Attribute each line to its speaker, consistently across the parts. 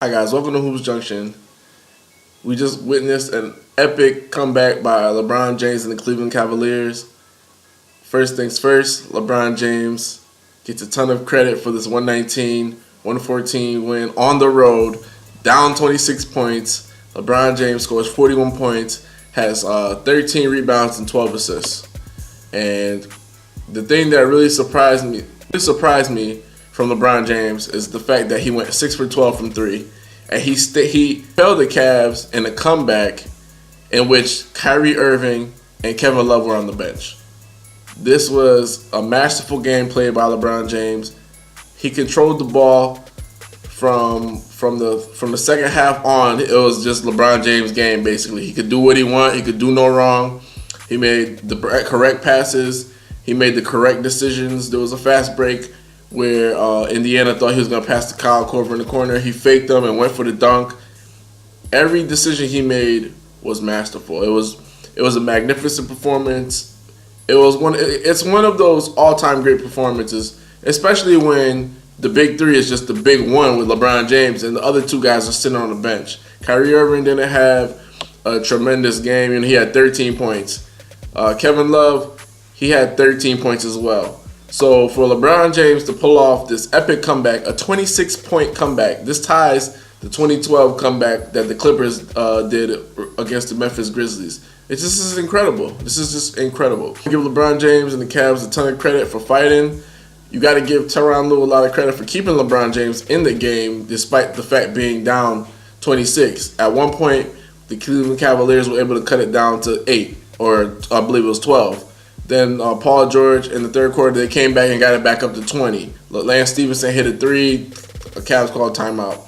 Speaker 1: Hi guys, welcome to Hoops Junction. We just witnessed an epic comeback by LeBron James and the Cleveland Cavaliers. First things first, LeBron James gets a ton of credit for this 119-114 win on the road, down 26 points. LeBron James scores 41 points, has 13 rebounds and 12 assists. And the thing that really surprised me from LeBron James is the fact that he went 6 for 12 from three, and he held the Cavs in a comeback in which Kyrie Irving and Kevin Love were on the bench. This was a masterful game played by LeBron James. He controlled the ball from the second half on. It was just LeBron James' game basically. He could do what he wanted. He could do no wrong. He made the correct passes. He made the correct decisions. There was a fast break where Indiana thought he was going to pass to Kyle Korver in the corner. He faked them and went for the dunk. Every decision he made was masterful. It was a magnificent performance. It's one of those all-time great performances, especially when the big three is just the big one with LeBron James and the other two guys are sitting on the bench. Kyrie Irving didn't have a tremendous game, and he had 13 points. Kevin Love, he had 13 points as well. So for LeBron James to pull off this epic comeback, a 26-point comeback, this ties the 2012 comeback that the Clippers did against the Memphis Grizzlies. This is incredible. This is just incredible. I give LeBron James and the Cavs a ton of credit for fighting. You got to give Tyronn Lue a lot of credit for keeping LeBron James in the game despite the fact being down 26. At one point, the Cleveland Cavaliers were able to cut it down to 8, or I believe it was 12. Then Paul George in the third quarter, they came back and got it back up to 20. Lance Stevenson hit a three. The Cavs called timeout.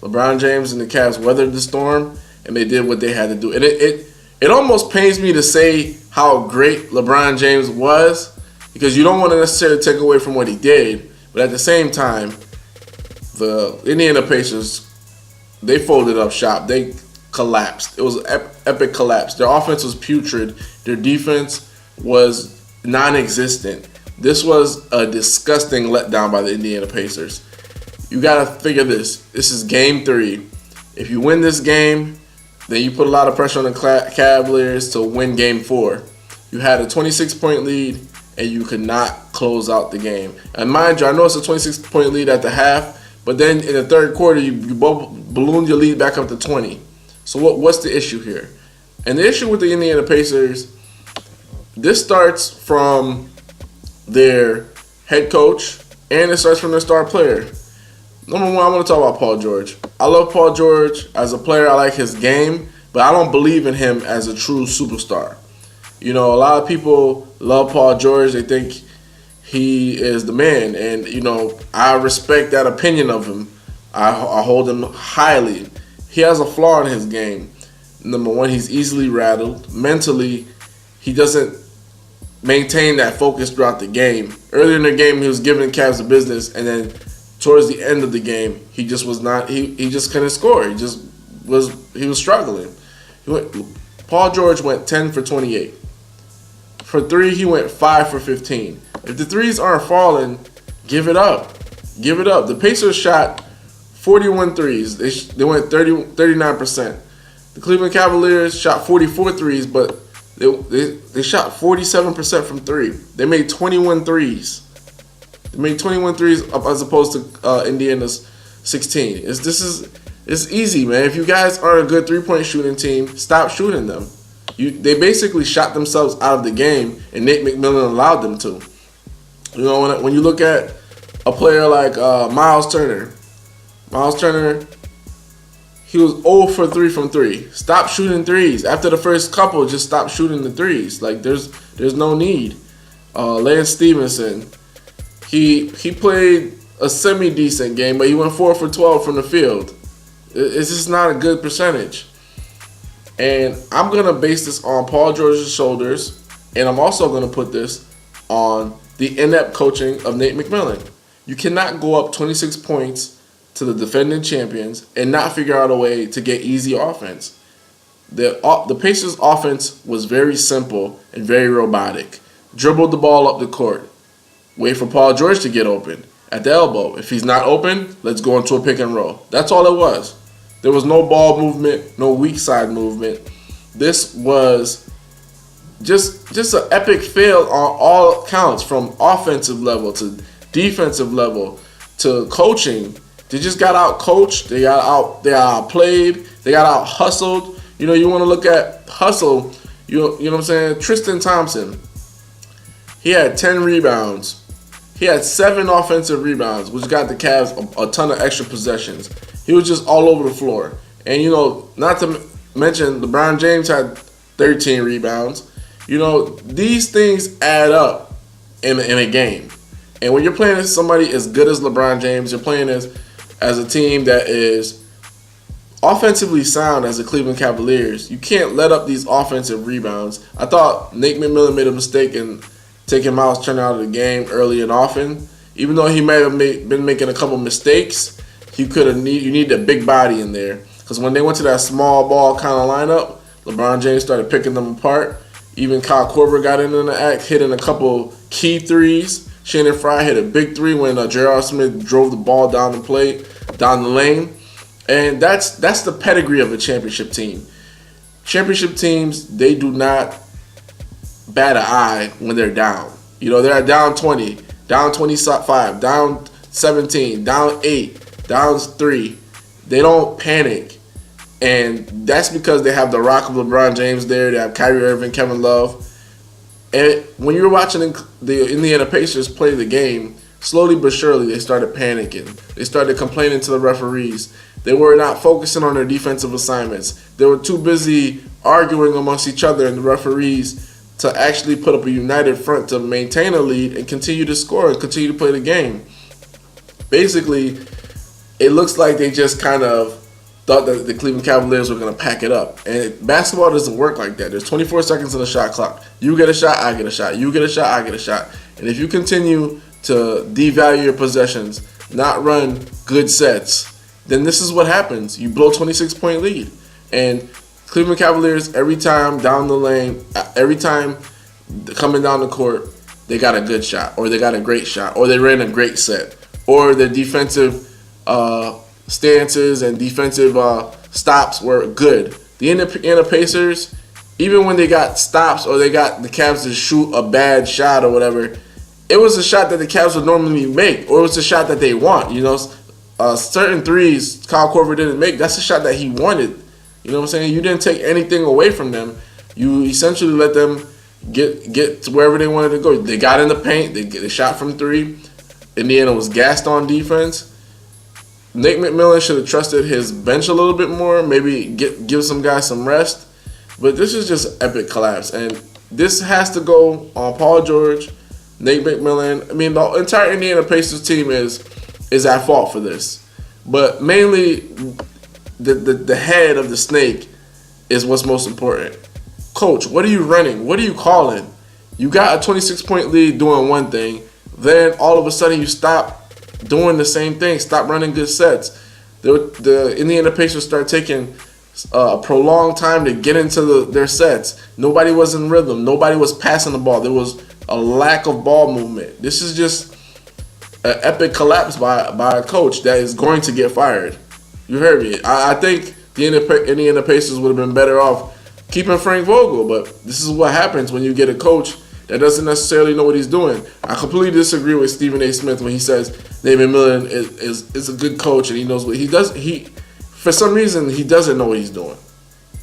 Speaker 1: LeBron James and the Cavs weathered the storm, and they did what they had to do. And it almost pains me to say how great LeBron James was, because you don't want to necessarily take away from what he did. But at the same time, the Indiana Pacers, they folded up shop. They collapsed. It was an epic collapse. Their offense was putrid. Their defense was non-existent. This was a disgusting letdown by the Indiana Pacers. You got to figure this. This is game 3. If you win this game, then you put a lot of pressure on the Cavaliers to win game 4. You had a 26-point lead, and you could not close out the game. And mind you, I know it's a 26-point lead at the half, but then in the third quarter, you ballooned your lead back up to 20. So what's the issue here? And the issue with the Indiana Pacers, this starts from their head coach, and it starts from their star player. Number one, I want to talk about Paul George. I love Paul George as a player. I like his game, but I don't believe in him as a true superstar. You know, a lot of people love Paul George. They think he is the man, and, you know, I respect that opinion of him. I hold him highly. He has a flaw in his game. Number one, he's easily rattled. Mentally, he doesn't maintain that focus throughout the game. Earlier in the game, he was giving the Cavs the business, and then towards the end of the game, he just was not. He just couldn't score. He was struggling. Paul George went 10 for 28. For 3, he went 5 for 15. If the threes aren't falling, give it up. Give it up. The Pacers shot 41 threes. They went 39%. The Cleveland Cavaliers shot 44 threes, but they shot 47% from 3. They made 21 threes. They made 21 threes as opposed to Indiana's 16. It's easy, man. If you guys aren't a good three-point shooting team, stop shooting them. They basically shot themselves out of the game, and Nate McMillan allowed them to. You know, when you look at a player like Miles Turner, he was 0 for 3 from 3. Stop shooting threes. After the first couple, just stop shooting the threes. Like, there's no need. Lance Stevenson, he played a semi-decent game, but he went 4 for 12 from the field. It's just not a good percentage. And I'm going to base this on Paul George's shoulders, and I'm also going to put this on the inept coaching of Nate McMillan. You cannot go up 26 points to the defending champions and not figure out a way to get easy offense. The Pacers' offense was very simple and very robotic. Dribbled the ball up the court, wait for Paul George to get open, at the elbow. If he's not open, let's go into a pick and roll. That's all it was. There was no ball movement, no weak side movement. This was just an epic fail on all counts, from offensive level to defensive level to coaching. They just got out coached. They got outplayed. They got out hustled. You know, you want to look at hustle. You know what I'm saying? Tristan Thompson. He had 10 rebounds. He had 7 offensive rebounds, which got the Cavs a ton of extra possessions. He was just all over the floor. And, you know, not to mention, LeBron James had 13 rebounds. You know, these things add up in a game. And when you're playing as somebody as good as LeBron James, you're playing as a team that is offensively sound as the Cleveland Cavaliers, you can't let up these offensive rebounds. I thought Nate McMillan made a mistake in taking Miles Turner out of the game early and often. Even though he may have been making a couple mistakes, you need a big body in there. Because when they went to that small ball kind of lineup, LeBron James started picking them apart. Even Kyle Korver got in the act, hitting a couple key threes. Shannon Fry hit a big three when J.R. Smith drove the ball down the lane. And that's the pedigree of a championship team. Championship teams, they do not bat an eye when they're down. You know, they're down 20, down 25, down 17, down 8, down 3. They don't panic. And that's because they have the rock of LeBron James there. They have Kyrie Irving, Kevin Love. And when you're watching the Indiana Pacers play the game, slowly but surely they started panicking. They started complaining to the referees. They were not focusing on their defensive assignments. They were too busy arguing amongst each other and the referees to actually put up a united front to maintain a lead and continue to score and continue to play the game. Basically, it looks like they just kind of thought that the Cleveland Cavaliers were going to pack it up. And basketball doesn't work like that. There's 24 seconds on the shot clock. You get a shot, I get a shot. You get a shot, I get a shot. And if you continue to devalue your possessions, not run good sets, then this is what happens. You blow 26-point lead. And Cleveland Cavaliers, every time down the lane, every time coming down the court, they got a good shot, or they got a great shot, or they ran a great set, or the defensive stances and defensive stops were good. The Indiana Pacers, even when they got stops or they got the Cavs to shoot a bad shot or whatever, it was a shot that the Cavs would normally make, or it was a shot that they want. You know, certain threes Kyle Korver didn't make. That's a shot that he wanted. You know what I'm saying? You didn't take anything away from them. You essentially let them get to wherever they wanted to go. They got in the paint. They shot from 3. Indiana was gassed on defense. Nate McMillan should have trusted his bench a little bit more. Maybe give some guys some rest. But this is just epic collapse. And this has to go on Paul George, Nate McMillan. I mean, the entire Indiana Pacers team is at fault for this. But mainly the head of the snake is what's most important. Coach, what are you running? What are you calling? You got a 26-point lead doing one thing. Then all of a sudden you stop doing the same thing. Stop running good sets. The Indiana Pacers start taking a prolonged time to get into their sets. Nobody was in rhythm. Nobody was passing the ball. There was a lack of ball movement. This is just an epic collapse by a coach that is going to get fired. You heard me. I think the Indiana Pacers would have been better off keeping Frank Vogel, but this is what happens when you get a coach that doesn't necessarily know what he's doing. I completely disagree with Stephen A. Smith when he says Nate McMillan is a good coach and he knows what he does. For some reason, he doesn't know what he's doing.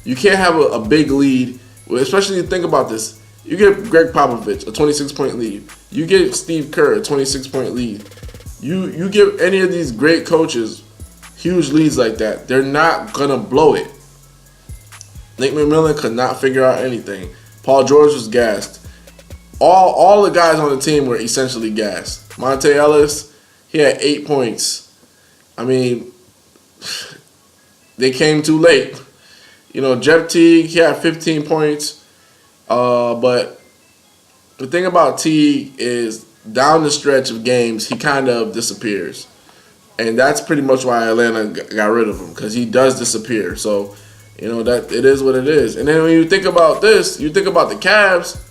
Speaker 1: You can't have a big lead, especially think about this. You get Greg Popovich, a 26-point lead. You get Steve Kerr, a 26-point lead. You give any of these great coaches huge leads like that, they're not going to blow it. Nate McMillan could not figure out anything. Paul George was gassed. All the guys on the team were essentially gassed. Monte Ellis, he had 8 points. I mean, they came too late. You know, Jeff Teague, he had 15 points. But the thing about Teague is down the stretch of games, he kind of disappears. And that's pretty much why Atlanta got rid of him, because he does disappear. So, you know, that it is what it is. And then when you think about this, you think about the Cavs.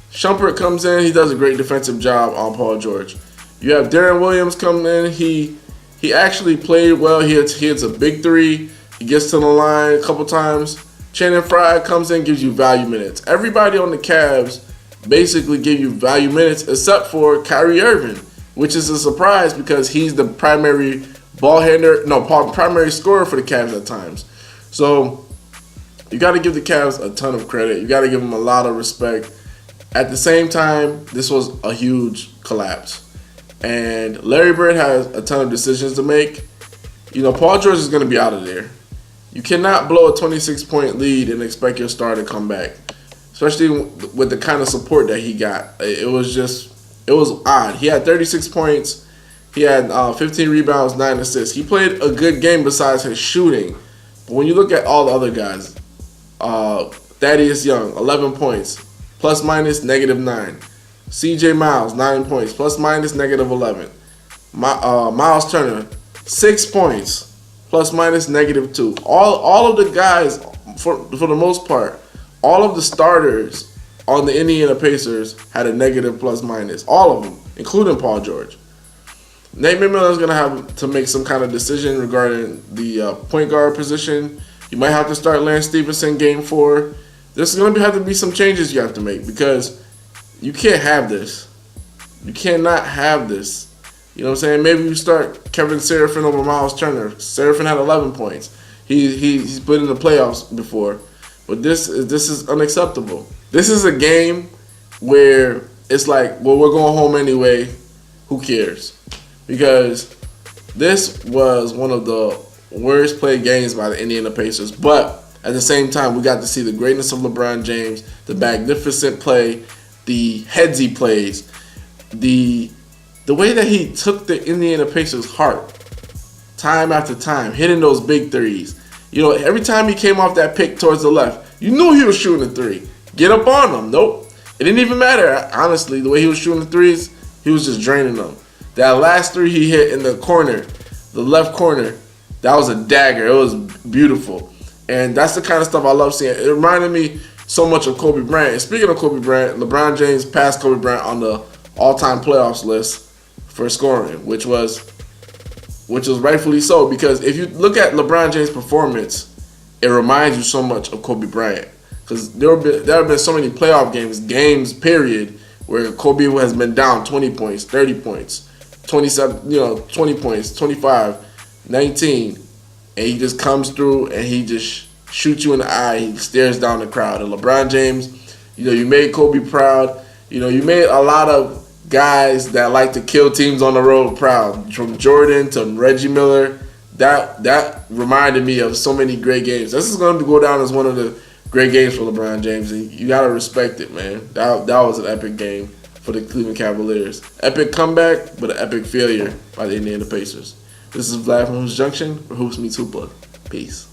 Speaker 1: Shumpert comes in, he does a great defensive job on Paul George. You have Darren Williams coming in. He actually played well. He hits a big three. He gets to the line a couple times. Channing Frye comes in, gives you value minutes. Everybody on the Cavs basically give you value minutes except for Kyrie Irving, which is a surprise because he's the primary primary scorer for the Cavs at times. So you got to give the Cavs a ton of credit. You got to give them a lot of respect. At the same time, this was a huge collapse. And Larry Bird has a ton of decisions to make. Paul George is going to be out of there. You cannot blow a 26-point lead and expect your star to come back, especially with the kind of support that he got. It was odd. He had 36 points. He had 15 rebounds, 9 assists. He played a good game besides his shooting. But when you look at all the other guys, Thaddeus Young, 11 points, plus minus -9. C.J. Miles, 9 points, plus minus -11. Miles Turner, 6 points, plus minus -2. All of the guys, for the most part, all of the starters on the Indiana Pacers had a negative plus minus. All of them, including Paul George. Nate McMillan is going to have to make some kind of decision regarding the point guard position. You might have to start Lance Stevenson game 4. There's going to have to be some changes you have to make because you can't have this. You cannot have this. You know what I'm saying? Maybe you start Kevin Serafin over Miles Turner. Serafin had 11 points. He's been in the playoffs before. But this is unacceptable. This is a game where it's like, well, we're going home anyway. Who cares? Because this was one of the worst played games by the Indiana Pacers. But at the same time, we got to see the greatness of LeBron James, the magnificent play, the heads he plays, the way that he took the Indiana Pacers' heart time after time, hitting those big threes. Every time he came off that pick towards the left, you knew he was shooting a three. Get up on him. Nope. It didn't even matter, honestly, the way he was shooting the threes, he was just draining them. That last three he hit in the corner, the left corner, that was a dagger. It was beautiful. And that's the kind of stuff I love seeing. It reminded me so much of Kobe Bryant. And speaking of Kobe Bryant, LeBron James passed Kobe Bryant on the all-time playoffs list for scoring, which was rightfully so, because if you look at LeBron James' performance, it reminds you so much of Kobe Bryant. Because there have been so many playoff games period, where Kobe has been down 20 points, 30 points, 27, 20 points, 25, 19, and he just comes through and he just shoots you in the eye. He stares down the crowd. And LeBron James, you made Kobe proud. You made a lot of guys that like to kill teams on the road proud. From Jordan to Reggie Miller, that reminded me of so many great games. This is going to go down as one of the great games for LeBron James, and you got to respect it, man. That was an epic game for the Cleveland Cavaliers. Epic comeback, but an epic failure by the Indiana Pacers. This is Vlad from Hoops Junction, where Hoops meets Hoopla. Peace.